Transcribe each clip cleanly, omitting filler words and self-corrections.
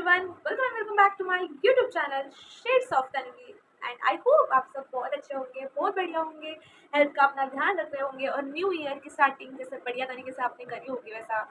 Everyone, welcome and welcome back to my YouTube channel shades of Tanvi. And I hope आप सब बहुत अच्छे होंगे, बहुत बढ़िया होंगे, हेल्थ का अपना ध्यान रख रहे होंगे और न्यू ईयर की स्टार्टिंग जैसे बढ़िया तरीके से आपने करी होगी वैसा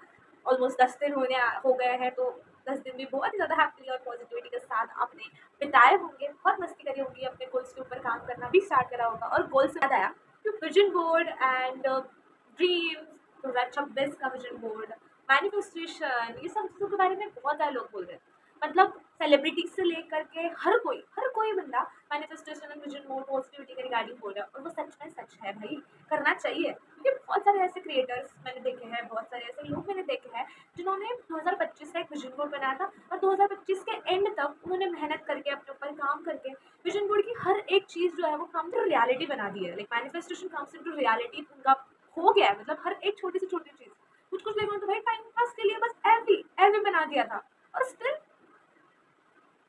ऑलमोस्ट 10 दिन हो गए हैं, तो 10 दिन भी बहुत ही ज़्यादा हैप्पी और पॉजिटिविटी के साथ आपने बिताए होंगे, बहुत मस्ती करी होगी, अपने गोल्स के ऊपर काम करना भी स्टार्ट करा होगा। और गोल से याद आया कि विजन बोर्ड एंड ड्रीम्स 2026 का विजन बोर्ड, मैनिफेस्टेशन, ये सब चीज़ों के बारे में बहुत सारे लोग बोल रहे हैं। मतलब सेलिब्रिटी से लेकर के हर कोई बंदा manifestation and vision board positivity के रिगार्डिंग बोल रहा है, और वो सच में सच है भाई, करना चाहिए। क्योंकि बहुत सारे ऐसे क्रिएटर्स मैंने देखे हैं, बहुत सारे ऐसे लोग मैंने देखे हैं जिन्होंने 2025 का एक विजन बोर्ड बनाया था और 2025 के एंड तक उन्होंने मेहनत करके अपने ऊपर काम करके विजन बोर्ड की हर एक चीज़ जो है वो कम टू रियलिटी बना दी है। Like manifestation comes into reality उनका हो गया है। मतलब हर एक छोटी से छोटी चीज़, कुछ लोगों ने तो भाई टाइम पास के लिए बस एवी बना दिया था, और still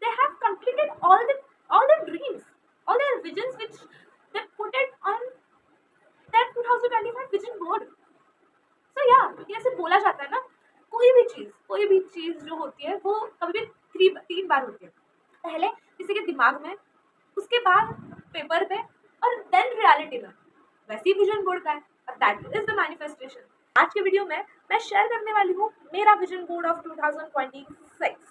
they have completed all their dreams, all their visions which they put it on their 2025 vision board. So yeah, ऐसे बोला जाता है ना, कोई भी चीज जो होती है वो कभी भी तीन बार होती है। पहले किसी के दिमाग में, उसके बाद पेपर पे, और देन रियलिटी में। वैसी विजन बोर्ड का है, और दैट इज द मैनिफेस्टेशन। आज के वीडियो में मैं शेयर करने वाली हूँ मेरा vision board of 2026।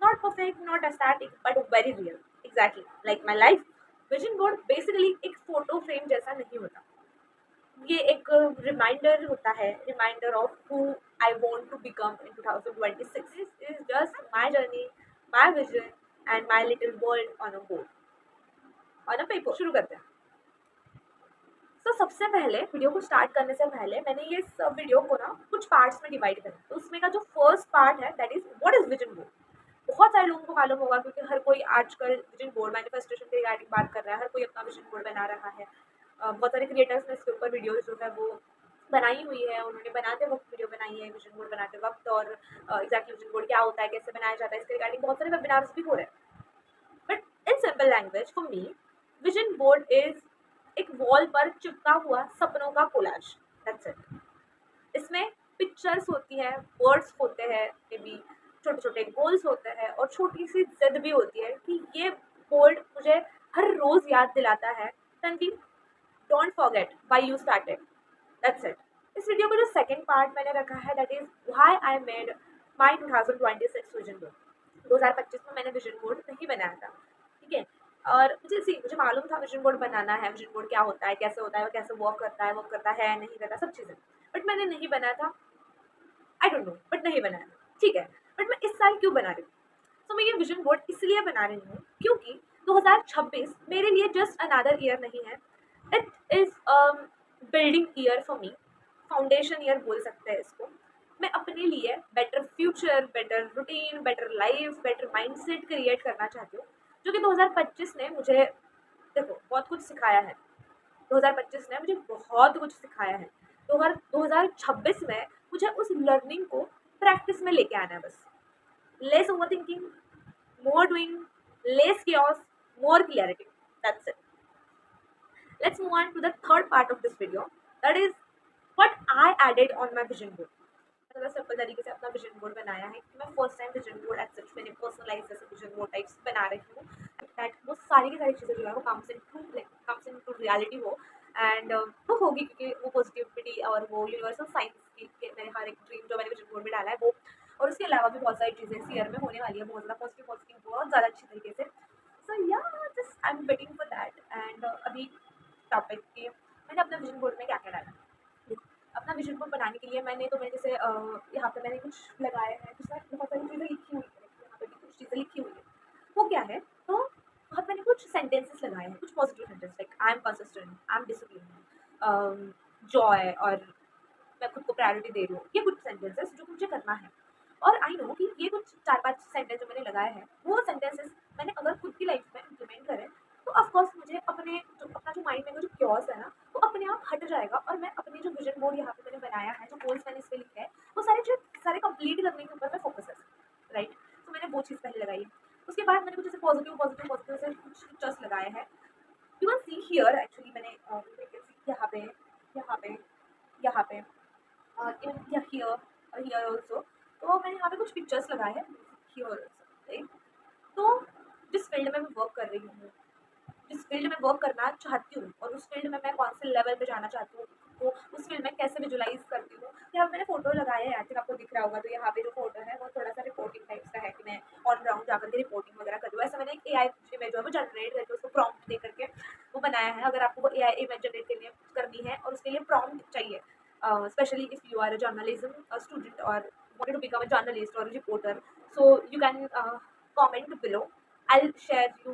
Not perfect, not aesthetic, but very real. Exactly, like my life. Vision board basically एक फोटो फ्रेम जैसा नहीं होता, ये एक रिमाइंडर होता है, reminder of who I want to become in 2026. This is just my journey, my vision and my little world on a board, on a paper. शुरू करते हैं। तो सबसे पहले वीडियो को स्टार्ट करने से पहले मैंने ये सब वीडियो को ना कुछ पार्ट्स में डिवाइड करा। तो उसमें का जो फर्स्ट पार्ट है that is what is vision board. बहुत सारे लोगों को मालूम होगा क्योंकि हर कोई आजकल विजन बोर्ड मैनिफेस्टेशन के रिगार्डिंग बात कर रहा है, हर कोई अपना विजन बोर्ड बना रहा है। बहुत सारे क्रिएटर्स ने इसके ऊपर वीडियोज जो है वो बनाई हुई है, उन्होंने बनाते वक्त वीडियो बनाई है विजन बोर्ड बनाते वक्त, और एग्जैक्टली विजन बोर्ड क्या होता है, कैसे बनाया जाता है, इसके रिगार्डिंग बहुत सारे वेबिनार्स भी हो रहे हैं। But in simple language for me vision board is एक वॉल पर चिपका हुआ सपनों का कोलाज। That's it. इसमें पिक्चर्स होती है, वर्ड्स होते हैं, मे बी छोटे छोटे गोल्स होते हैं, और छोटी सी जिद भी होती है कि ये बोर्ड मुझे हर रोज याद दिलाता है Tanvi, don't forget why you started. That's it. इस वीडियो का जो सेकंड पार्ट मैंने रखा है that is why I made my 2026 vision board. 2025 में मैंने विजन बोर्ड नहीं बनाया था, ठीक है, और मुझे मालूम था विजन बोर्ड बनाना है, विजन बोर्ड क्या होता है, कैसे होता है, कैसे वर्क करता है नहीं करता, सब चीज़ें, बट मैंने नहीं बनाया था। आई डोंट नो, बट नहीं बनाया, ठीक है। बट मैं इस साल क्यों बना रही हूँ? तो मैं ये विजन बोर्ड इसलिए बना रही हूँ क्योंकि 2026 मेरे लिए जस्ट अनदर ईयर नहीं है, it is building year for me, foundation year बोल सकते हैं इसको। मैं अपने लिए better future, better routine, better life, better mindset create करना चाहती हूँ, जो कि 2025 ने मुझे देखो बहुत कुछ सिखाया है। 2025 ने मुझे बहुत कुछ सिखाया है। 2026 में मुझे उस लर्निंग को प्रैक्टिस में लेके आना है बस। Less over thinking, more doing, less chaos, more clarity. That's it. Let's move on to the third part of this video. That is what I added on my vision board. थोड़ा simple तरीके से अपना vision board बनाया है कि मैं first time vision board as such मैंने personalise जैसे विजन बोर्ड टाइप्स बना रही हूँ, दैट वो सारी की सारी चीज़ें जो है वो कम्स इन टू रियलिटी हो, एंड वो होगी क्योंकि वो पॉजिटिविटी और वो यूनिवर्सल साइंस की मैंने हर एक ड्रीम जो मैंने विजन बोर्ड में डाला है वो, और उसके अलावा भी बहुत सारी चीज़ें इस ईयर में होने वाली है, बहुत ज़्यादा पॉजिटिव बहुत ज़्यादा अच्छी तरीके से। सो या just I am waiting for that. And अभी टॉपिक के मैंने अपने विजन बोर्ड में क्या क्या डाला। अपना विजन बोर्ड बनाने के लिए मैंने जैसे यहाँ पे मैंने कुछ लगाया है, कुछ बहुत सारी चीज़ें लिखी हुई है, यहाँ पे भी कुछ चीज़ें लिखी हुई है, वो क्या है, तो वहाँ मैंने कुछ सेंटेंसेस लगाए हैं, कुछ positive sentence like I am consistent, I am discipline, Joy, और मैं खुद को प्रायोरिटी दे रही हूँ, ये कुछ सेंटेंसेस जो मुझे करना है। और आई नो कि ये कुछ 4-5 सेंटेंस जो मैंने लगाए हैं वो सेंटेंसेस मैंने अगर खुद की लाइफ में इम्प्लीमेंट करें तो ऑफकोर्स मुझे अपना जो माइंड में जो क्योस है ना वो अपने आप हट जाएगा, और मैं अपने जो विजन बोर्ड यहाँ पे मैंने बनाया है, जो गोल्स मैंने इस पर लिखे हैं, वो सारे कंप्लीट करने के ऊपर मैं फोकस है, राइट। तो मैंने वो चीज़ पहले लगाई है। उसके बाद मैंने कुछ ऐसे पॉजिटिव से कुछ पिक्चर्स लगाए हैं। You can see here actually मैंने यहाँ पे यहाँ पे यहाँ पे और हियर ऑल्सो, तो मैंने यहाँ पे कुछ पिक्चर्स लगाए हैं हियर ऑल्सो, राइट। तो जिस फील्ड में मैं वर्क कर रही हूँ, जिस फील्ड में वर्क करना चाहती हूँ और उस फील्ड में मैं कौन से लेवल पे जाना चाहती हूँ, तो उस फील्ड में कैसे विजुलाइज करती हूँ। यहाँ पे मैंने फोटो लगाया है, आई थिंक आपको दिख रहा होगा। तो यहाँ पे जो फोटो है वो थोड़ा सा रिपोर्टिंग टाइप का है कि मैं ऑन ग्राउंड जाकर के रिपोर्टिंग वगैरह कर रही हूँ। ऐसा मैंने एक एआई इमेज है वो जनरेट करके उसको प्रॉम्प्ट दे करके वो बनाया है। अगर आपको वो एआई इमेज जनरेट करनी करनी है और उसके लिए प्रॉम्प्ट चाहिए, specially if you are a journalism student और wanted to become a journalist or a reporter, so you can comment below. I'll share you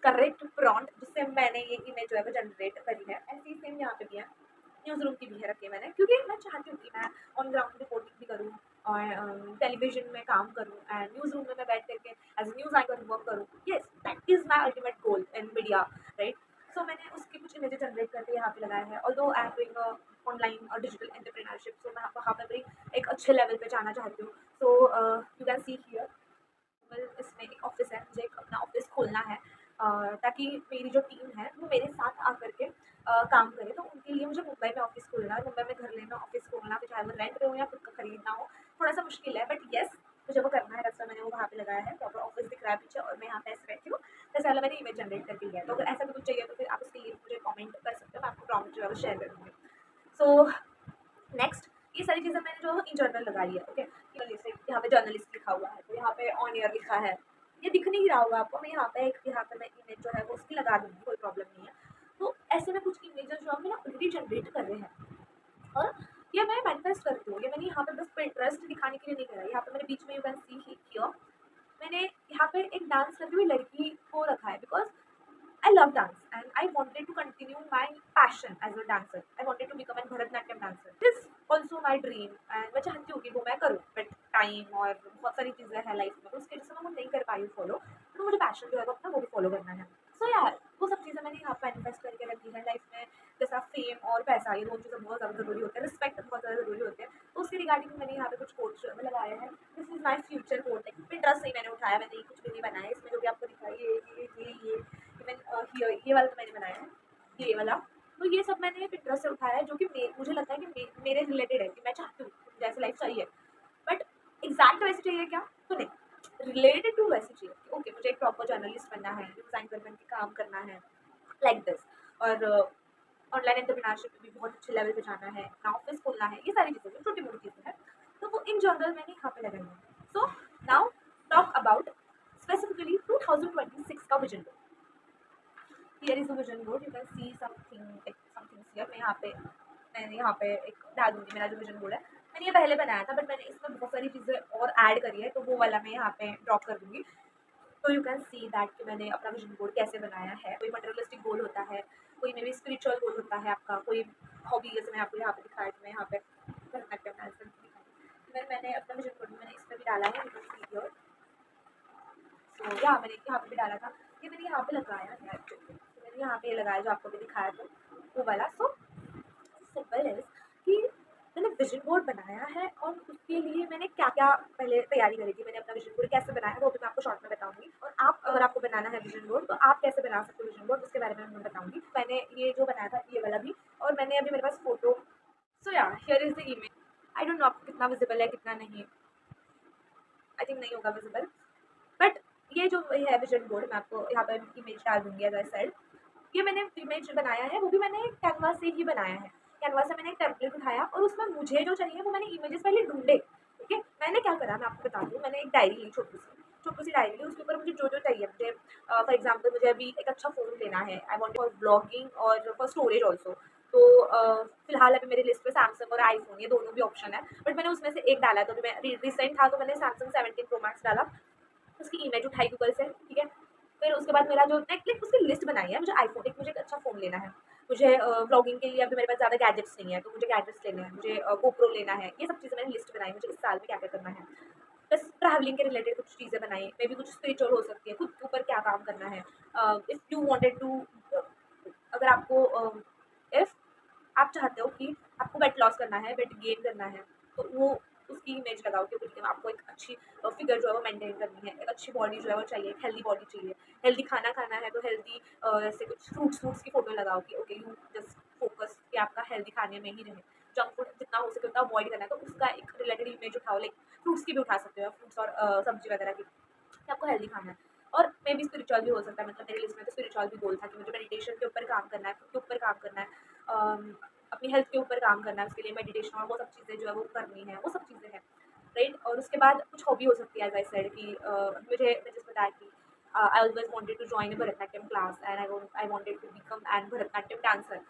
correct prompt जिससे मैंने ये इमेज जो है वो जनरेट करी है। ऐसे ही सेम यहाँ पे भी है, न्यूज़ रूम की भी है रखी है मैंने, क्योंकि मैं चाहती हूँ कि मैं ऑन ग्राउंड रिपोर्टिंग भी करूँ और टेलीविजन में काम करूँ एंड न्यूज़ रूम में मैं बैठ करके as a news anchor work करूँ। Yes, that is my ultimate goal in media, right. So मैंने उसकी कुछ इमेजेस जनरेट करके यहाँ पे लगाया है। Although I am doing online और डिजिटल एंटरप्रेन्योरशिप, सो मैं वहाँ पर भी एक अच्छे लेवल पे जाना चाहती हूँ। So you can see here, इसमें एक ऑफिस है, मुझे एक अपना ऑफिस खोलना है ताकि मेरी जो टीम है वो मेरे साथ आकर के काम करे। तो उनके लिए मुझे मुंबई में ऑफिस खोलना है, मुंबई में घर लेना, ऑफिस खोलना, फिर चाहे वो रेंट पे हो या खुद का खरीदना हो। थोड़ा सा मुश्किल है बट येस मुझे वो करना है। रास्ता मैंने वो वहाँ पे लगाया है, प्रॉपर ऑफिस दिख रहा है पीछे और मैं यहाँ पे ऐसे रहती हूँ। वैसे वाला मैंने इमेज जनरेट कर दी है। तो अगर ऐसा भी कुछ चाहिए तो फिर आप उसके लिए मुझे कमेंट कर सकते हो, मैं आपको प्रॉम्प्ट जो है वो शेयर कर दूँगी। सो नेक्स्ट, ये सारी चीज़ें मैंने जो इन जर्नल लगाई है। ओके, यहाँ पे जर्नलिस्ट लिखा हुआ है, तो यहाँ पे ऑन एयर लिखा है, ये दिख नहीं रहा होगा आपको। मैं यहाँ पे मैं इमेज जो है वो उसकी लगा दूँगी, कोई प्रॉब्लम नहीं है। तो ऐसे में कुछ इमेजेस जो हम ना ऑलरेडी जनरेट कर रहे हैं और ये मैं मैनिफेस्ट करती हूँ। ये मैंने यहाँ पे बस इंटरेस्ट दिखाने के लिए नहीं करा। यहाँ पे मैंने बीच में यू कैन सी हियर, मैंने यहाँ पे एक डांस करती हुई लड़की को रखा है because I love dance and I wanted to continue my passion as a dancer. I wanted to become a Bharatanatyam dancer. This is also my dream and मैं चाहती हूँ कि वो मैं करूँ, बट टाइम और बहुत सारी चीज़ें हैं लाइफ में, तो उसके वजह से मैं वो नहीं कर पाई फॉलो। तो मुझे पैशन जो है वो अपना वो भी फॉलो करना है। सो यार वो सब चीज़ें मैंने यहाँ मैनिफेस्ट करके रखी है लाइफ में। जैसा फेम और पैसा, ये दोनों चीज़ें बहुत ज़्यादा ज़रूरी होते हैं, रिस्पेक्ट बहुत ज़्यादा ज़रूरी होते हैं। तो उसके रिगार्डिंग मैंने यहाँ पे कुछ कोट्स लगाया है। This is my future quote, interest नहीं मैंने उठाया, मैंने कुछ भी नहीं बनाया इसमें। जो भी आपको दिखाई ये इवन ये वाला तो मैंने बनाया है, ये वाला। तो ये सब मैंने पिंटरेस्ट से उठाया है, जो कि मुझे लगता है कि मेरे रिलेटेड है, कि मैं चाहती हूँ जैसे लाइफ चाहिए। बट एग्जैक्ट वैसे चाहिए क्या, तो नहीं, रिलेटेड टू वैसे चाहिए। ओके, मुझे एक प्रॉपर जर्नलिस्ट बनना है, न्यूज़ एंकर बन के काम करना है लाइक दिस। और ऑनलाइन एंटरप्रेन्योरशिप में भी बहुत अच्छे लेवल पे जाना है, अपना ऑफिस खोलना है, ये सारी चीज़ें जो छोटी मोटी चीज़ें हैं, तो वो इन जनरल मैंने यहाँ पे लगाई है। So now talk about specifically 2026 का vision board. Here is the vision board, you can see something here. मैंने यहाँ पे एक डाल दूँगी मेरा जो विजन बोर्ड है। मैंने ये पहले बनाया था बट मैंने इसमें बहुत सारी चीज़ें और ऐड करी है, तो वो वाला मैं यहाँ पे ड्रॉप कर दूँगी। तो यू कैन सी दैट कि मैंने अपना विजन बोर्ड कैसे बनाया है। कोई मटेरियलिस्टिक गोल होता है, कोई मे बी स्पिरिचुअल गोल होता है आपका, कोई हॉबी, जैसे मैं आपको यहाँ पे दिखाया तो मैं यहाँ पे भरतनाट्यम डांस करके दिखाई। इवन मैंने अपना विजन बोर्ड मैंने इसमें भी डाला है, यू कैन सी हियर। सो या मैंने यहाँ पे भी डाला था, ये मैंने यहाँ पे लगाया है एक्चुअली। मैंने यहाँ पे लगाया जो आपको भी दिखाया था वो वाला। सो सिंपल है कि मैंने विजन बोर्ड बनाया है और उसके लिए मैंने क्या क्या पहले तैयारी करी थी। मैंने अपना विजन बोर्ड कैसे बनाया है वो भी मैं आपको शॉर्ट में बताऊंगी, और आप अगर आपको बनाना है विजन बोर्ड तो आप कैसे बना सकते हो विजन बोर्ड, उसके बारे में मैं बताऊंगी। मैंने ये जो बनाया था ये वाला भी, और मैंने अभी मेरे पास फोटो। सो या here is the image. I don't know आपको कितना विजिबल है कितना नहीं, आई थिंक नहीं होगा विजिबल, बट ये जो है विजन बोर्ड, मैं आपको यहाँ पर इमेज डाल दूंगी एज आई सेड। ये मैंने इमेज बनाया है, वो भी मैंने कैनवा से ही बनाया है। कैनवा से मैंने एक टेम्पलेट उठाया और उसमें मुझे जो चाहिए वो मैंने इमेजेस पहले ढूंढे। ठीक है, मैंने क्या करा मैं आपको बता दूँ। मैंने एक डायरी ली, छोटी सी डायरी ली, उसके ऊपर मुझे जो जो चाहिए, मुझे फॉर एग्जाम्पल मुझे अभी एक अच्छा फ़ोन लेना है, आई वॉन्ट फॉर ब्लॉगिंग और फॉर स्टोरेज ऑल्सो। तो फिलहाल अभी मेरी लिस्ट में सैमसंग और आईफोन, ये दोनों भी ऑप्शन है, बट मैंने उसमें से एक डाला। तो जो मैं रिसेंट था तो मैंने सैमसंग 17 प्रो मैक्स डाला, उसकी इमेज उठाई गूगल से। ठीक है, फिर उसके बाद मेरा जो लाइक उसकी लिस्ट बनाई है। मुझे आईफोन, एक मुझे एक अच्छा फ़ोन लेना है, मुझे व्लॉगिंग के लिए अभी मेरे पास ज़्यादा गैजेट्स नहीं है तो मुझे गैजेट्स लेने हैं, मुझे गोप्रो लेना है, ये सब चीज़ें मैंने लिस्ट बनाई। मुझे इस साल में क्या क्या करना है, बस ट्रैवलिंग के रिलेटेड कुछ चीज़ें बनाई, मे बी कुछ स्पिरिचुअल हो सकती है, खुद के ऊपर क्या काम करना है। इफ़ यू वांटेड टू, अगर आपको इफ़ आप चाहते हो कि आपको वेट लॉस करना है, वेट गेन करना है, तो वो उसकी इमेज लगाओ कि बिल्कुल आपको एक अच्छी फिगर जो है वो मेंटेन करनी है, एक अच्छी बॉडी जो है वो चाहिए, एक हेल्दी बॉडी चाहिए, हेल्दी खाना खाना है तो हेल्दी ऐसे कुछ फ्रूट्स की फ़ोटो लगाओ कि ओके यू जस्ट फोकस कि आपका हेल्दी खाने में ही रहे। जंक फूड जितना हो सके उतना अवॉइड करना है, तो उसका एक रिलेटेड इमेज उठाओ, लाइक फ्रूट्स की भी उठा सकते हो, फ्रूट्स और सब्जी वगैरह की। कि आपको हेल्दी खाना है, और मे बी स्पिरिचुअल भी हो सकता है। मतलब मेरी लिस्ट में तो स्पिरिचुअल भी गोल था कि मुझे मेडिटेशन के ऊपर काम करना है, खुद के ऊपर काम करना है, अपनी हेल्थ के ऊपर काम करना है, उसके लिए मेडिटेशन और वो सब चीज़ें जो है वो करनी है, वो सब चीज़ें हैं, राइट। और उसके बाद कुछ हॉबी हो सकती है, एज आई सेड कि मैं जिस बताया कि I always wanted to join a Bharatanatyam class and I wanted to become an Bharatanatyam dancer.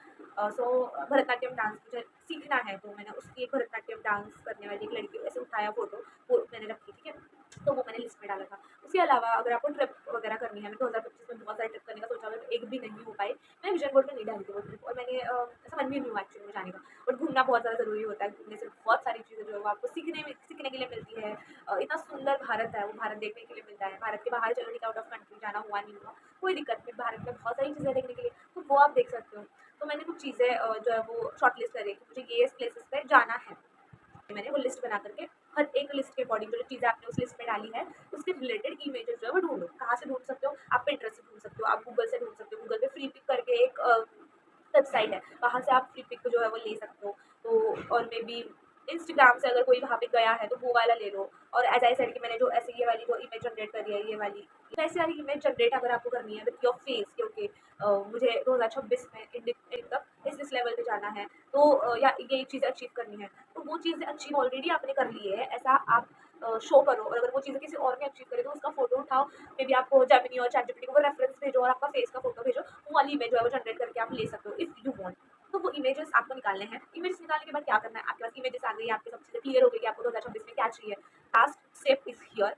So Bharatanatyam dance मुझे सीखना है, तो मैंने उसकी एक भरतनाट्यम डांस करने वाली एक लड़की को ऐसे उठाया फोटो, वो मैंने रखी, ठीक है, तो वो मैंने लिस्ट में डाला था। उसके अलावा अगर आपको ट्रिप वगैरह करनी है, मैं 2025 में बहुत सारे ट्रिप करने का सोचा हुआ है, एक भी नहीं हो पाए। मैं विजन बोर्ड में नहीं डाली थी वो ट्रिप, और मैंने ऐसा मन भी नहीं हुआ एक्चुअली में जाने का। और घूमना बहुत ज़्यादा ज़रूरी होता है, घूमने से बहुत सारी चीज़ें जो है वो आपको सीखने के लिए मिलती है। इतना सुंदर भारत है, वो भारत देखने के लिए मिलता है। भारत के बाहर चलो, आउट ऑफ कंट्री जाना हुआ नहीं हुआ, कोई दिक्कत नहीं, भारत में बहुत सारी चीज़ें देखने के लिए, तो वो आप देख सकते हो। तो मैंने कुछ चीज़ें जो है वो शॉर्ट लिस्ट करी कि मुझे ये प्लेसेस पर जाना है। मैंने वो लिस्ट बना करके हर एक लिस्ट के अकॉर्डिंग जो चीज़ें आपने उस लिस्ट में डाली है, उसके रिलेटेड इमेजेस जो है वो ढूंढो। कहाँ से ढूंढ सकते हो आप? पिंटरेस्ट से ढूंढ सकते हो, आप गूगल से ढूंढ सकते हो। गूगल पे फ्री पिक करके एक वेबसाइट है, वहाँ से आप फ्री पिक जो है वो ले सकते हो। तो और मे बी इंस्टाग्राम से अगर कोई वहाँ पे गया है तो वो वाला ले लो। और एज आई सेड कि मैंने जो ऐसे ये वाली जो इमेज जनरेट करी है, ये वाली वैसे वाली इमेज जनरेट अगर आपको करनी है विथ योर फेस, क्योंकि मुझे 2026 में इस लेवल पे जाना है, तो या ये चीज़ें अचीव करनी है, तो वो चीज़ें अचीव ऑलरेडी आपने कर ली है, ऐसा आप शो करो। और अगर वो चीज़ें किसी और ने अचीव करे तो उसका फोटो उठाओ, मे बी आपको जेमिनी और चैटजीपीटी को रेफरेंस भेजो और आपका फेस का फोटो भेजो, वो वाली इमेज जो है वो जनरेट करके आप ले सकते हो इफ़ यू वांट। तो वो इमेजेस आपको निकालने हैं। इमेजेस निकालने के बाद क्या करना है, आपके पास इमेजेस आ गई, आपके सब चीज़ें क्लियर हो गई कि आपको 2026 में क्या चाहिए। Last step is here.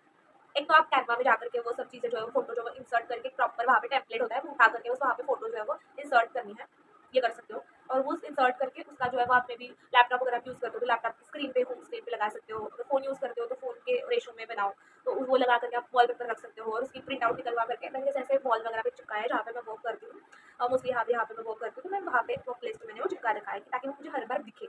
एक तो आप कैनवा में जाकर के वो सब चीज़ें जो है वो फोटो जो है इंसर्ट करके प्रॉपर वहाँ पे टेम्पलेट होता है, वो उठा करके उस वहाँ पे फोटो जो है वो इंसर्ट करनी है, ये कर सकते हो। और वो इंसर्ट करके उसका जो है वो आप मे बी लैपटॉप अगर आप यूज़ करते हो तो लैपटॉप की स्क्रीन पे, होम स्क्रीन पे लगा सकते हो। अगर फ़ोन यूज़ करते हो तो फ़ोन के रेशो में बनाओ, तो वो लगा करके आप वॉल पेपर रख सकते हो। और उसकी प्रिंट आउट निकलवा करके मैंने जैसे ऐसे वॉल वगैरह पे चिपकाया है जहाँ पे मैं वर्क करती हूँ, मोस्टली यहाँ पे मैं वर्क करती हूँ, तो मैं वहाँ पे वो प्लेस पे मैंने वो चिपका रखा है ताकि वो मुझे हर बार दिखे।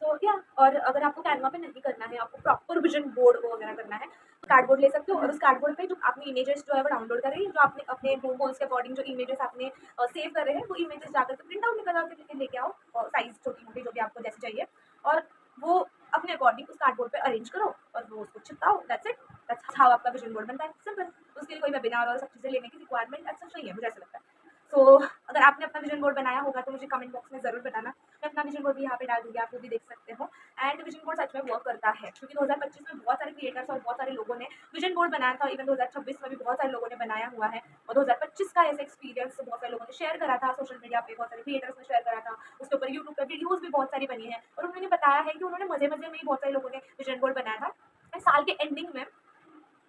सो या और अगर आपको कैनवा पे नहीं करना है, आपको प्रॉपर विजन बोर्ड वगैरह करना है, कार्डबोर्ड ले सकते हो। और उस कार्डबोर्ड पे जो आपने इमेजेस जो है वो डाउनलोड कर रही है, जो आपने अपने गोल्स के अकॉर्डिंग जो इमेजेस आपने सेव कर रहे हैं, वो इमेजेस जाकर के प्रिंट आउट निकलवा के लेके आओ, और साइज छोटी मोटी जो भी आपको जैसे चाहिए, और वो अपने अकॉर्डिंग उस कार्डबोर्ड पे अरेंज करो और वो उसको चिपकाओ। दैट्स इट, दैट्स हाउ आपका विजन बोर्ड बनता है, सिंपल। उसके लिए कोई वेबिनार और सब चीज़ें लेने की रिक्वायरमेंट ऐसा नहीं है, मुझे ऐसा लगता है। सो अगर आपने अपना विजन बोर्ड बनाया होगा तो मुझे कमेंट बॉक्स में ज़रूर बताना। मैं अपना विजन बोर्ड भी यहाँ पे डाल दूँगी, आप वो भी देख सकते हो। एंड विजन बोर्ड सच में वर्क करता है, क्योंकि 2025 में बहुत सारे क्रिएटर्स और बहुत सारे लोगों ने विजन बोर्ड बनाया था। इवन 2026 में भी बहुत सारे लोगों ने बनाया हुआ है, और 2025 का ऐसा एक्सपीरियंस बहुत सारे लोगों ने शेयर करा था सोशल मीडिया पे, बहुत सारे क्रिएटर्स ने शेयर करा था, उसके ऊपर यूट्यूब पर वीडियोज़ भी बहुत सारी बनी है। और उन्होंने बताया है कि उन्होंने मज़े मज़े में ही बहुत सारे लोगों ने विजन बोर्ड बनाया था, एंड साल के एंडिंग में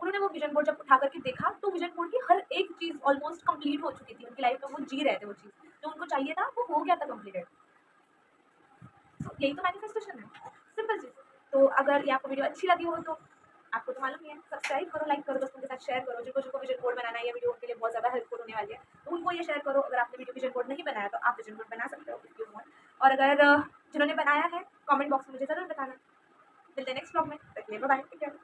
उन्होंने वो विजन बोर्ड जब उठा करके देखा तो विजन बोर्ड की हर एक चीज़ ऑलमोस्ट कंप्लीट हो चुकी थी उनकी लाइफ में, वो जी रहे थे, वो चीज़ जो उनको चाहिए था वो हो गया था कंप्लीटेड। तो यही तो मैनिफेस्टेशन है, सिंपल चीज़। तो अगर ये आपको वीडियो अच्छी लगी हो तो आपको तो मालूम ही है, सब्सक्राइब करो, लाइक करो, दोस्तों के साथ शेयर करो। जिनको जिनको विजन बोर्ड बनाना है, ये वीडियो उनके लिए बहुत ज़्यादा हेल्पफुल होने वाली है, तो उनको ये शेयर करो। अगर आपने वीडियो विजन बोर्ड नहीं बनाया तो आप विजन बोर्ड बना सकते हो इफ यू वांट। और अगर जिन्होंने बनाया है कमेंट बॉक्स में मुझे ज़रूर बताना। मिलते हैं नेक्स्ट ब्लॉग में, तक के लिए बाय बाय, टेक केयर।